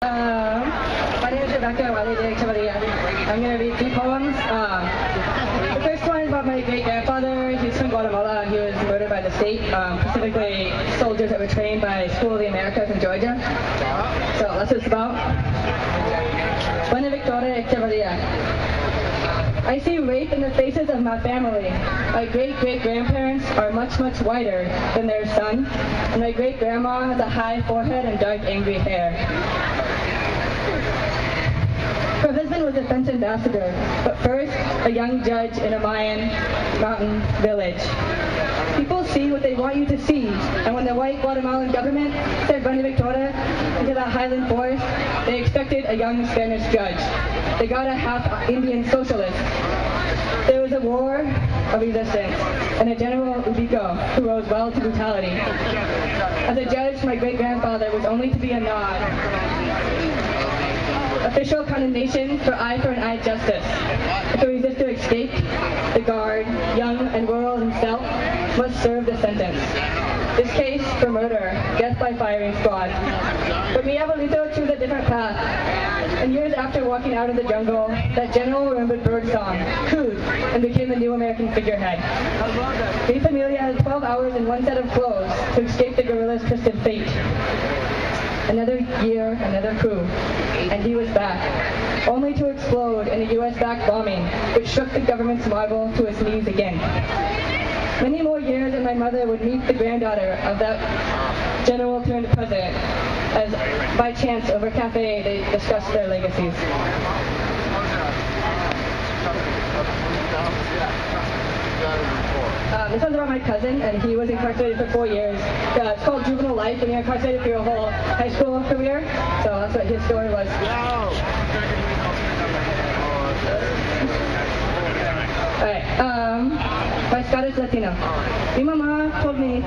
My name is Rebecca Wiley de Echevarria. I'm going to read two poems. The first one is about my great-grandfather. He's from Guatemala. He was murdered by the state, specifically soldiers that were trained by School of the Americas in Georgia. So that's what it's about. Buenaventura Echevarria. I see rape in the faces of my family. My great-great-grandparents are much, much whiter than their son, and my great-grandma has a high forehead and dark, angry hair. Her husband was a defense ambassador, but first, a young judge in a Mayan mountain village. People see what they want you to see, and when the white Guatemalan government sent Buenaventura into the highland forest, they expected a young Spanish judge. They got a half-Indian socialist. There was a war of resistance, and a General Ubico who rose well to brutality. As a judge, my great-grandfather was only to be a nod. Official condemnation for an eye justice. If a resistor escaped, the guard, young and rural himself, must serve the sentence. This case for murder, death by firing squad. But mi abuelito chose a different path. And years after walking out of the jungle, that general remembered birdsong, cooed, and became the new American figurehead. Mi familia had 12 hours and one set of clothes to escape the guerrillas' twisted fate. Another year, another coup, and he was back, only to explode in a U.S.-backed bombing, which shook the government's marble to its knees again. Many more years and my mother would meet the granddaughter of that general turned president, as by chance over cafe they discussed their legacies. This one's about my cousin, and he was incarcerated for 4 years. It's called juvenile life, and you're incarcerated for your whole high school career. So that's what his story was. Alright, by Scottish Latino. Mi mama told me,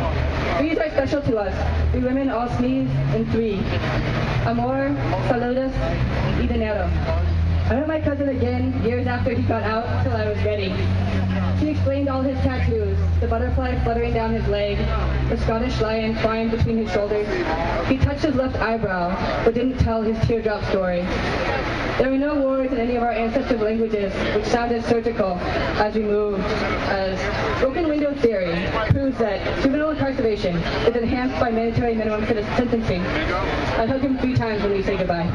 threes are special to us. We women all sneeze in three. Amor, saludos, y dinero. I met my cousin again years after he got out till I was ready. He explained all his tattoos, the butterfly fluttering down his leg, the Scottish lion flying between his shoulders. He touched his left eyebrow, but didn't tell his teardrop story. There were no words in any of our ancestral languages, which sounded surgical as we moved, as broken window theory proves that juvenile incarceration is enhanced by mandatory minimum sentencing. I hug him 3 times when we say goodbye.